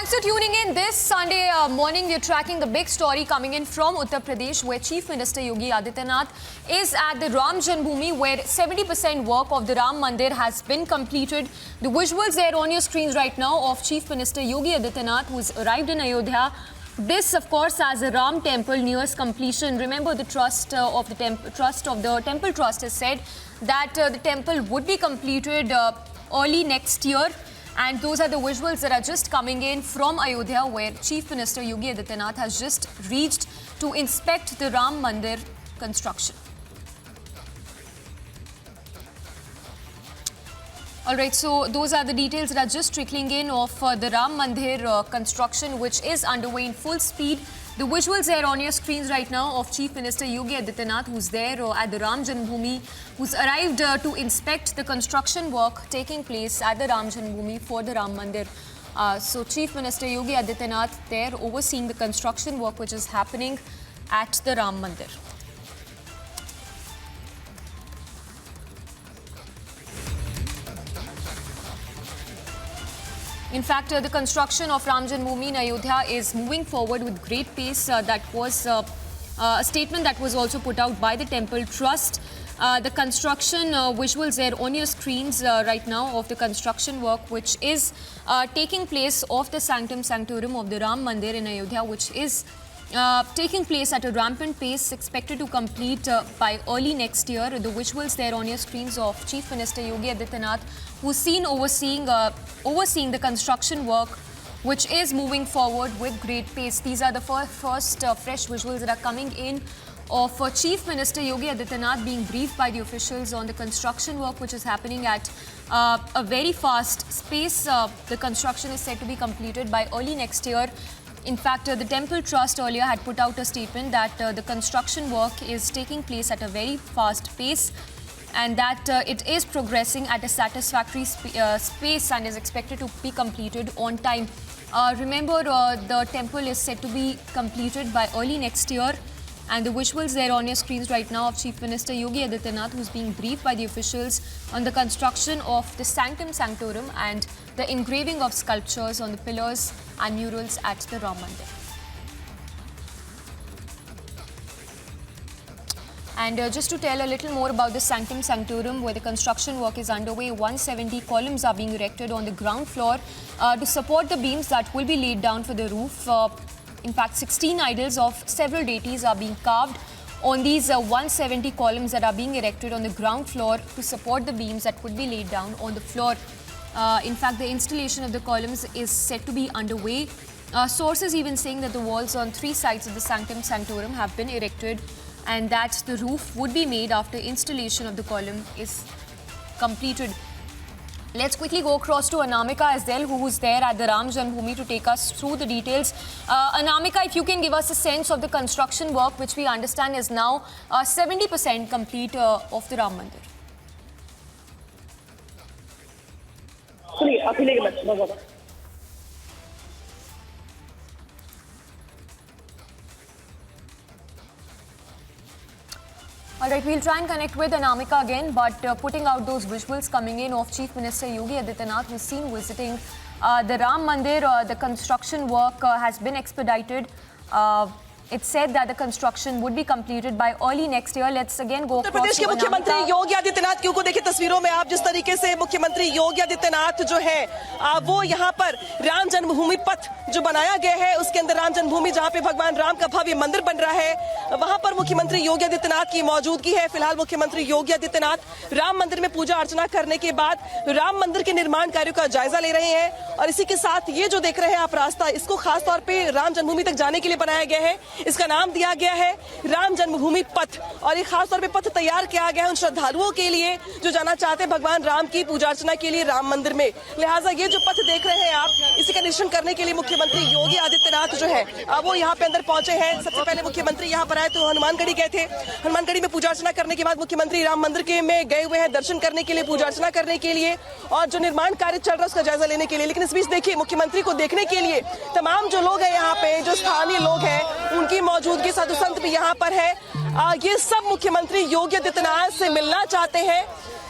Thanks for tuning in. This Sunday morning, we're tracking the big story coming in from Uttar Pradesh, where Chief Minister Yogi Adityanath is at the Ram Janmabhoomi, where 70% work of the Ram Mandir has been completed. The visuals there on your screens right now of Chief Minister Yogi Adityanath, who's arrived in Ayodhya. This, of course, as a Ram temple nears completion. Remember, the trust of the temple trust has said that the temple would be completed early next year. And those are the visuals that are just coming in from Ayodhya, where Chief Minister Yogi Adityanath has just reached to inspect the Ram Mandir construction. Alright, so those are the details that are just trickling in of the Ram Mandir construction, which is underway in full speed. The visuals there on your screens right now of Chief Minister Yogi Adityanath, who's there at the Ram Janmabhoomi, who's arrived to inspect the construction work taking place at the Ram Janmabhoomi for the Ram Mandir. So Chief Minister Yogi Adityanath there overseeing the construction work which is happening at the Ram Mandir. In fact, the construction of Ram Janmabhoomi in Ayodhya is moving forward with great pace. That was a statement that was also put out by the Temple Trust. The construction visuals there on your screens right now of the construction work which is taking place of the Sanctum Sanctorum of the Ram Mandir in Ayodhya, which is taking place at a rampant pace, expected to complete by early next year. The visuals there on your screens of Chief Minister Yogi Adityanath, who's seen overseeing the construction work, which is moving forward with great pace. These are the first fresh visuals that are coming in of Chief Minister Yogi Adityanath being briefed by the officials on the construction work, which is happening at a very fast pace. The construction is said to be completed by early next year. In fact, the Temple Trust earlier had put out a statement that the construction work is taking place at a very fast pace and that it is progressing at a satisfactory pace and is expected to be completed on time. Remember, the temple is said to be completed by early next year. And the visuals there on your screens right now of Chief Minister Yogi Adityanath, who's being briefed by the officials on the construction of the Sanctum Sanctorum and the engraving of sculptures on the pillars and murals at the Ram Mandir. And just to tell a little more about the Sanctum Sanctorum, where the construction work is underway, 170 columns are being erected on the ground floor to support the beams that will be laid down for the roof. In fact, 16 idols of several deities are being carved on these 170 columns that are being erected on the ground floor to support the beams that would be laid down on the floor. In fact, the installation of the columns is said to be underway. Sources even saying that the walls on 3 sides of the Sanctum Sanctorum have been erected and that the roof would be made after installation of the column is completed. Let's quickly go across to Anamika as well, who's there at the Ram Janmabhoomi to take us through the details. Anamika, if you can give us a sense of the construction work, which we understand is now 70% complete of the Ram Mandir. All right, we'll try and connect with Anamika again, but putting out those visuals coming in of Chief Minister Yogi Adityanath, who's seen visiting the Ram Mandir. The construction work has been expedited. It's said that the construction would be completed by early next year. Let's again go Uttar Pradesh के मुख्यमंत्री योगी आदित्यनाथ क्यों देखिए तस्वीरों में आप जिस तरीके से मुख्यमंत्री योगी आदित्यनाथ जो है वो यहाँ पर राम जन्मभूमि पथ जो बनाया गया है उसके अंदर राम जन्मभूमि जहाँ पे भगवान राम का भव्य मंदिर बन रहा है वहाँ पर मुख्यमंत्री योगी आदित्यनाथ की मौजूदगी है। फिलहाल मुख्यमंत्री योगी आदित्यनाथ राम मंदिर में पूजा अर्चना करने के बाद राम मंदिर के निर्माण कार्यों का जायजा ले रहे हैं और इसी के साथ ये जो देख रहे हैं आप रास्ता, इसको खासतौर पर राम जन्मभूमि तक जाने के लिए बनाया गया है। इसका नाम दिया गया है राम जन्मभूमि पथ और ये खासतौर पे पथ तैयार किया गया है उन श्रद्धालुओं के लिए जो जाना चाहते हैं भगवान राम की पूजा अर्चना के लिए राम मंदिर में। लिहाजा ये जो पथ देख रहे हैं आप, इसी का निरीक्षण करने के लिए मुख्यमंत्री योगी आदित्यनाथ जो है वो यहाँ पे अंदर पहुंचे हैं। सबसे पहले मुख्यमंत्री यहाँ पर आए तो हनुमानगढ़ी गए थे। हनुमानगढ़ी में पूजा अर्चना करने के बाद मुख्यमंत्री राम मंदिर के में गए हुए हैं दर्शन करने के लिए, पूजा अर्चना करने के लिए और जो निर्माण कार्य चल रहा है उसका जायजा लेने के लिए। लेकिन इस बीच देखिए मुख्यमंत्री को देखने के लिए तमाम जो लोग हैं यहाँ पे, जो स्थानीय लोग हैं, उनकी मौजूदगी, साधु संत भी यहाँ पर है। ये सब मुख्यमंत्री योगी आदित्यनाथ से मिलना चाहते हैं।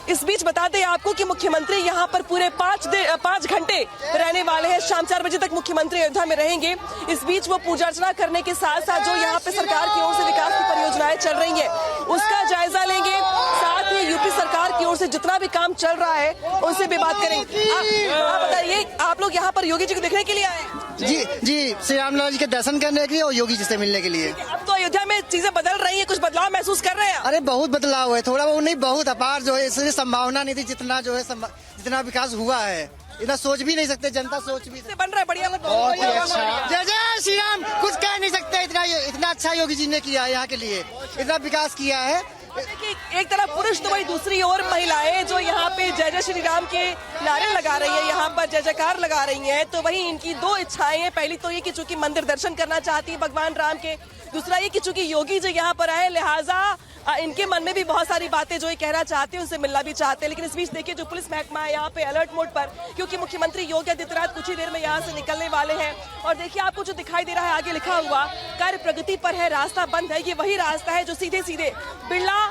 इस बीच बता दें आपको कि मुख्यमंत्री यहाँ पर पूरे 5 घंटे रहने वाले हैं। शाम 4 बजे तक मुख्यमंत्री अयोध्या में रहेंगे। इस बीच वो पूजा अर्चना करने के साथ साथ जो यहाँ पे सरकार की ओर से विकास की परियोजनाएं चल रही हैं उसका जायजा लेंगे। साथ ही यूपी सरकार की ओर से जितना भी काम चल रहा है उनसे भी बात करेंगे। आप बताइए, आप लोग यहाँ पर योगी जी को देखने के लिए आए? जी जी, श्री रामलाल जी के दर्शन करने के लिए और योगी जी से मिलने के लिए। अब तो अयोध्या में चीजें बदल रही है, कुछ बदलाव महसूस कर रहे हैं? अरे बहुत बदलाव है, थोड़ा वो नहीं, बहुत अपार जो है, इसलिए संभावना नहीं थी जितना जो है जितना विकास हुआ है, इतना सोच भी नहीं सकते, जनता सोच भी बन रहा है। बढ़िया, बहुत ही अच्छा। जय जय श्री राम, कुछ कह नहीं सकते, इतना अच्छा योगी जी ने किया है, यहाँ के लिए इतना विकास किया है। देखिए, एक तरफ पुरुष तो वही दूसरी ओर महिलाएं जो यहाँ पे जय जय श्री राम के नारे लगा रही है, यहाँ पर जय जयकार लगा रही हैं। तो वही इनकी दो इच्छाएं हैं। पहली तो ये कि चूंकि मंदिर दर्शन करना चाहती है भगवान राम के, दूसरा ये कि चूंकि योगी जी यहाँ पर आए लिहाजा इनके मन में भी बहुत सारी बातें जो ये कहना चाहते हैं, उनसे मिलना भी चाहते हैं। लेकिन इस बीच देखिए, जो पुलिस महकमा है यहाँ पे अलर्ट मोड पर, क्योंकि मुख्यमंत्री योगी आदित्यनाथ कुछ ही देर में यहाँ से निकलने वाले हैं। और देखिए, आपको जो दिखाई दे रहा है आगे लिखा हुआ, कार्य प्रगति पर है, रास्ता बंद है। ये वही रास्ता है जो सीधे सीधे बिरला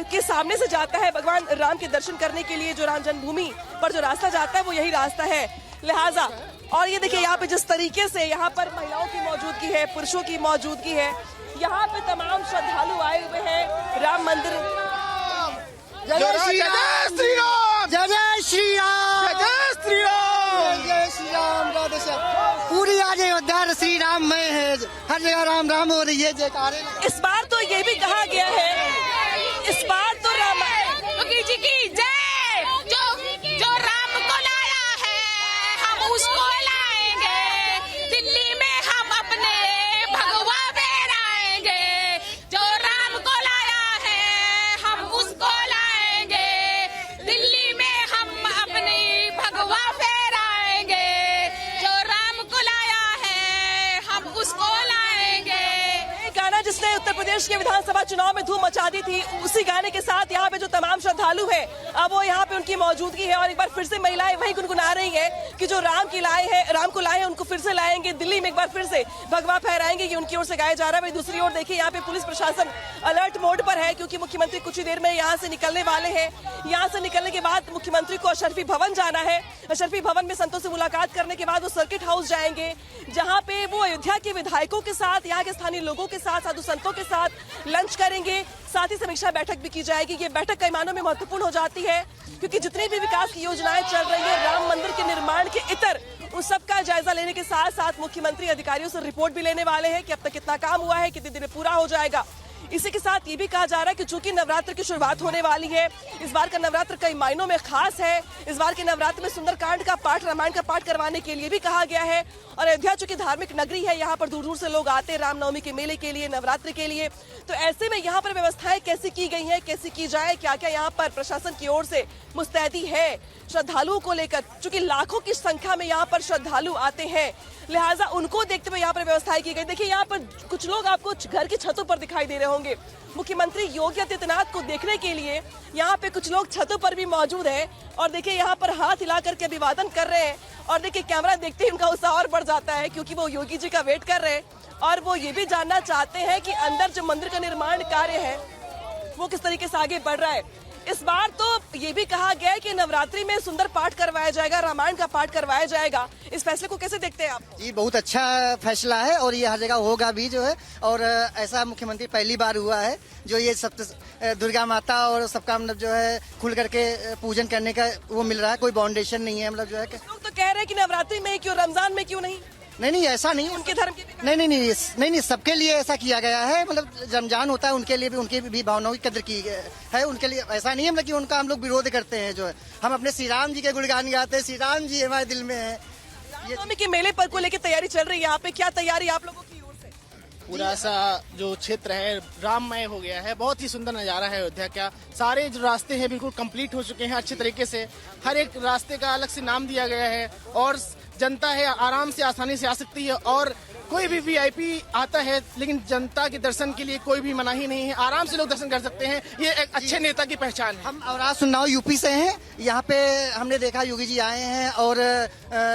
के सामने से जाता है भगवान राम के दर्शन करने के लिए। जो राम जन्मभूमि पर जो रास्ता जाता है वो यही रास्ता है लिहाजा। और ये देखिए, यहाँ पे जिस तरीके से यहाँ पर महिलाओं की मौजूदगी है, पुरुषों की मौजूदगी है, यहाँ पे तमाम श्रद्धालु आए हुए हैं राम मंदिर। जय जय श्री राम, जय जय श्री राम, जय जय श्री राम, जय श्री राम। पूरी आज अयोध्या श्री राम में है, हर जगह राम राम हो रही है, जयकारे। इस बार तो ये भी कहा गया है, इस बार तो योगी जी की जय, जो राम को लाया है हम उसको लाएंगे, दिल्ली में हम अपने भगवा फहराएंगे। जो राम को लाया है हम उसको लाएंगे, दिल्ली में हम अपनी भगवा फहराएंगे। जो राम को लाया है हम उसको लाएंगे। गाना जिसने उत्तर प्रदेश के विधानसभा चुनाव में धूम मचा दी थी, उसी गाने के साथ यहाँ पे जो तमाम श्रद्धालु हैं, अब वो यहाँ पे उनकी मौजूदगी है। और एक बार फिर से महिलाएं वही गुनगुना रही हैं कि जो राम को लाए हैं उनको फिर से लाएंगे, दिल्ली में एक बार फिर से भगवा फहराएंगे। ये उनकी ओर से गाया जा रहा है। वही दूसरी ओर देखिए, यहाँ पे पुलिस प्रशासन अलर्ट मोड पर है, क्योंकि मुख्यमंत्री कुछ ही देर में यहाँ से निकलने वाले हैं। यहाँ से निकलने के बाद मुख्यमंत्री को अशरफी भवन जाना है। अशरफी भवन में संतों से मुलाकात करने के बाद वो सर्किट हाउस जाएंगे, जहाँ पे वो अयोध्या के विधायकों के साथ, यहाँ के स्थानीय लोगों के साथ, साधु संतों के साथ लंच करेंगे। साथ ही समीक्षा बैठक भी की जाएगी। ये बैठक कई मायनों में महत्वपूर्ण हो जाती है, क्योंकि जितनी भी विकास की योजनाएं चल रही है राम मंदिर के निर्माण के इतर, उस सब का जायजा लेने के साथ साथ मुख्यमंत्री अधिकारियों से रिपोर्ट भी लेने वाले हैं कि अब तक कितना काम हुआ है, कितने दिन में पूरा हो जाएगा। इसी के साथ ये भी कहा जा रहा है कि चूंकि नवरात्र की शुरुआत होने वाली है, इस बार का नवरात्र कई मायनों में खास है। इस बार के नवरात्र में सुंदरकांड का पाठ, रामायण का पाठ करवाने के लिए भी कहा गया है। और अयोध्या चूंकि धार्मिक नगरी है, यहाँ पर दूर दूर से लोग आते हैं रामनवमी के मेले के लिए, नवरात्र के लिए। तो ऐसे में यहाँ पर व्यवस्थाएं कैसी की गई हैं, कैसी की जाए, क्या क्या यहाँ पर प्रशासन की ओर से मुस्तैदी है श्रद्धालुओं को लेकर। चूंकि लाखों की संख्या में यहाँ पर श्रद्धालु आते हैं, लिहाजा उनको देखते हुए यहाँ पर व्यवस्थाएं की गई। देखिए, यहाँ पर कुछ लोग आपको घर की छतों पर दिखाई दे रहे होंगे। मुख्यमंत्री योगी आदित्यनाथ को देखने के लिए यहाँ पे कुछ लोग छतों पर भी मौजूद हैं। और देखिए, यहाँ पर हाथ हिला करके अभिवादन कर रहे हैं। और देखिए, कैमरा देखते ही उनका उत्साह और बढ़ जाता है, क्योंकि वो योगी जी का वेट कर रहे हैं और वो ये भी जानना चाहते हैं कि अंदर जो मंदिर का निर्माण कार्य है वो किस तरीके से आगे बढ़ रहा है। इस बार तो ये भी कहा गया है कि नवरात्रि में सुंदर पाठ करवाया जाएगा, रामायण का पाठ करवाया जाएगा। इस फैसले को कैसे देखते हैं आप? जी, बहुत अच्छा फैसला है और ये हर जगह होगा भी जो है। और ऐसा मुख्यमंत्री पहली बार हुआ है जो ये सब दुर्गा माता और सबका मतलब जो है खुल करके पूजन करने का वो मिल रहा है। कोई बाउंडेशन नहीं है, मतलब जो है। लोग तो कह रहे हैं कि नवरात्रि में क्यों, रमजान में क्यों नहीं? नहीं, ऐसा नहीं, उनके धर्म के नहीं, सबके लिए ऐसा किया गया है। मतलब रमजान होता है, उनके लिए भी, उनकी भी भावनाओं की कदर की है। उनके लिए ऐसा नहीं है मतलब कि उनका हम लोग विरोध करते हैं। जो है, हम अपने श्री राम जी के गुणगान गाते हैं। श्री राम जी हमारे दिल में है। रामनवमी के मेले पर को लेकर तैयारी चल रही है, यहाँ पे क्या तैयारी आप लोगों की ओर से? पूरा सा जो क्षेत्र है राममय हो गया है। बहुत ही सुंदर नज़ारा है अयोध्या का। सारे जो रास्ते हैं बिल्कुल कंप्लीट हो चुके हैं अच्छे तरीके से। हर एक रास्ते का अलग से नाम दिया गया है और जनता है आराम से, आसानी से आ सकती है। और कोई भी वीआईपी आता है, लेकिन जनता के दर्शन के लिए कोई भी मनाही नहीं है, आराम से लोग दर्शन कर सकते हैं। ये एक अच्छे नेता की पहचान है। हम औराज सुन्नाव यूपी से हैं। यहाँ पे हमने देखा योगी जी आए हैं और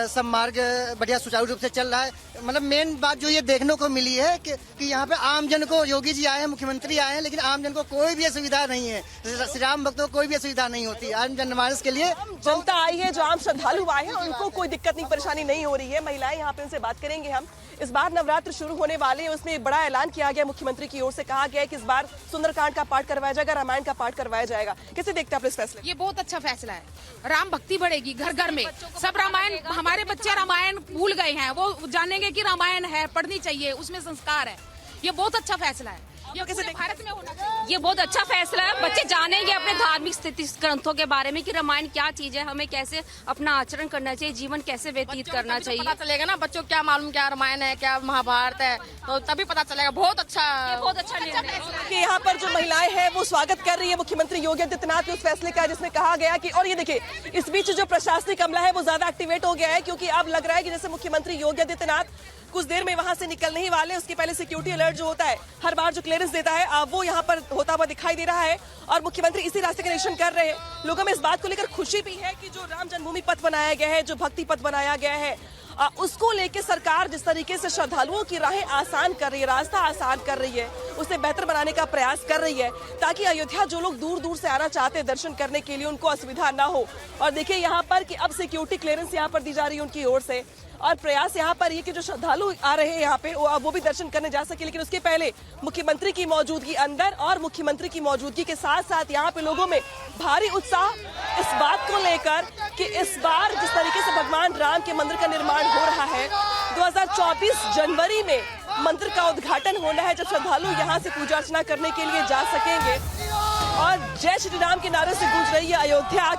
सब मार्ग बढ़िया सुचारू रूप से चल रहा है। मतलब मेन बात जो ये देखने को मिली है कि यहाँ पे आम जन को, योगी जी आए हैं, मुख्यमंत्री आए हैं, लेकिन आम जन को कोई भी असुविधा नहीं है। श्री राम भक्तों को कोई भी असुविधा नहीं होती। आम जनमानस के लिए जनता आई है, जो आम श्रद्धालु आए हैं, उनको कोई दिक्कत नहीं, परेशानी नहीं हो रही है। महिलाएं यहाँ पे, उनसे बात करेंगे हम। इस बार नवरात्र शुरू होने वाले हैं, उसमें एक बड़ा ऐलान किया गया मुख्यमंत्री की ओर से। कहा गया है कि इस बार सुंदरकांड का पाठ करवाया जाएगा, रामायण का पाठ करवाया जाएगा। कैसे देखते हैं आप इस फैसले? ये बहुत अच्छा फैसला है। राम भक्ति बढ़ेगी घर घर में। सब रामायण, हमारे बच्चे रामायण भूल गए हैं, वो जानेंगे कि रामायण है, पढ़नी चाहिए, उसमें संस्कार है। ये बहुत अच्छा फैसला है। ये कैसे पूरे भारत में होना चाहिए। ये बहुत अच्छा फैसला है। बच्चे जानेंगे अपने धार्मिक स्थिति ग्रंथों के बारे में कि रामायण क्या चीज है, हमें कैसे अपना आचरण करना चाहिए, जीवन कैसे व्यतीत करना चाहिए। पता चलेगा ना बच्चों को, क्या मालूम क्या रामायण है, क्या महाभारत है, तो तभी पता चलेगा। बहुत अच्छा निर्णय है। कि यहाँ पर जो महिलाएं हैं वो स्वागत कर रही है मुख्यमंत्री योगी आदित्यनाथ के उस फैसले का, जिसमें कहा गया कि, और ये देखिए, इस बीच जो प्रशासनिक अमला है वो ज्यादा एक्टिवेट हो गया है, क्योंकि अब लग रहा है कि जैसे मुख्यमंत्री योगी आदित्यनाथ कुछ देर में वहां से निकलने ही वाले। उसके पहले सिक्योरिटी अलर्ट जो होता है, हर बार जो क्लियरेंस देता है, वो यहाँ पर होता हुआ दिखाई दे रहा है। और मुख्यमंत्री इसी रास्ते का निरीक्षण कर रहे हैं। लोगों में इस बात को लेकर खुशी भी है कि जो राम जन्मभूमि पथ बनाया गया है, जो भक्ति पथ बनाया गया है, उसको लेके सरकार जिस तरीके से श्रद्धालुओं की राहें आसान कर रही है, रास्ता आसान कर रही है, उसे बेहतर बनाने का प्रयास कर रही है, ताकि अयोध्या जो लोग दूर दूर से आना चाहते हैं दर्शन करने के लिए, उनको असुविधा ना हो। और देखिए यहाँ पर कि अब सिक्योरिटी क्लियरेंस यहाँ पर दी जा रही है उनकी ओर से। और प्रयास यहाँ पर ये कि जो श्रद्धालु आ रहे हैं यहाँ पे, वो भी दर्शन करने जा सके। लेकिन उसके पहले मुख्यमंत्री की मौजूदगी अंदर, और मुख्यमंत्री की मौजूदगी के साथ साथ यहाँ पे लोगों में भारी उत्साह इस बात को लेकर कि इस बार जिस तरीके से भगवान राम के मंदिर का निर्माण हो रहा है, 2024 जनवरी में मंदिर का उद्घाटन होना है, जब श्रद्धालु यहाँ से पूजा अर्चना करने के लिए जा सकेंगे। और जय श्री राम के नारे से गूंज रही है अयोध्या।